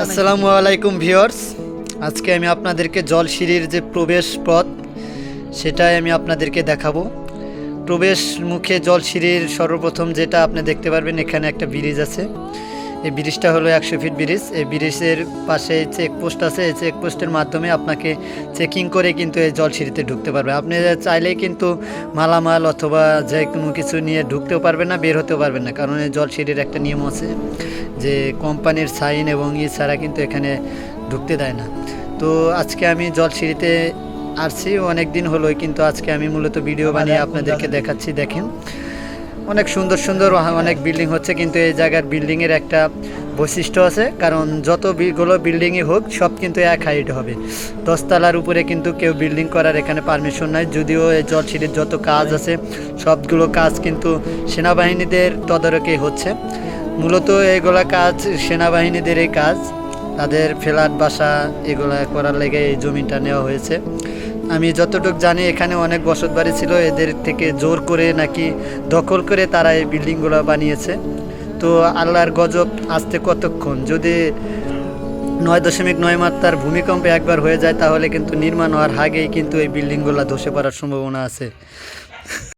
আসসালামু আলাইকুম ভিউয়ার্স, আজকে আমি আপনাদেরকে জলসিঁড়ির যে প্রবেশ পথ সেটাই আমি আপনাদেরকে দেখাবো। প্রবেশ মুখে জলসিঁড়ির সর্বপ্রথম যেটা আপনি দেখতে পারবেন, এখানে একটা ব্রিজ আছে। এই ব্রিজটা হলো 100 ফিট ব্রিজ। এই ব্রিজের পাশে চেকপোস্ট আছে। এই চেকপোস্টের মাধ্যমে আপনাকে চেকিং করে কিন্তু এই জলসিঁড়িতে ঢুকতে পারবে। আপনি চাইলেই কিন্তু মালামাল অথবা যে কোনো কিছু নিয়ে ঢুকতেও পারবেন না, বের হতেও পারবেন না, কারণ এই জলসিঁড়ির একটা নিয়ম আছে যে কোম্পানির সাইন এবং ছাড়া কিন্তু এখানে ঢুকতে দেয় না। তো আজকে আমি জলসিঁড়িতে আসছি অনেক দিন হলোই, কিন্তু আজকে আমি মূলত ভিডিও বানিয়ে আপনাদেরকে দেখাচ্ছি। দেখেন, অনেক সুন্দর সুন্দর অনেক বিল্ডিং হচ্ছে, কিন্তু এই জায়গার বিল্ডিংয়ের একটা বৈশিষ্ট্য আছে, কারণ যতগুলো বিল্ডিংই হোক সব কিন্তু এক হাইট হবে। 10 তলার উপরে কিন্তু কেউ বিল্ডিং করার এখানে পারমিশন নাই। যদিও এই জলসিঁড়ির যত কাজ আছে সবগুলো কাজ কিন্তু সেনাবাহিনীদের তদারকি হচ্ছে। মূলত এগুলা কাজ সেনাবাহিনীদেরই কাজ, তাদের ফ্ল্যাট বাসা এগুলা করার লেগে এই জমিটা নেওয়া হয়েছে। আমি যতটুকু জানি এখানে অনেক বসত বাড়ি ছিল, এদের থেকে জোর করে নাকি দখল করে তারা এই বিল্ডিংগুলো বানিয়েছে। তো আল্লাহর গজব আসতে কতক্ষণ, যদি 9.9 মাত্রার ভূমিকম্পে একবার হয়ে যায় তাহলে কিন্তু নির্মাণ হওয়ার আগেই কিন্তু এই বিল্ডিংগুলো ধসে পড়ার সম্ভাবনা আছে।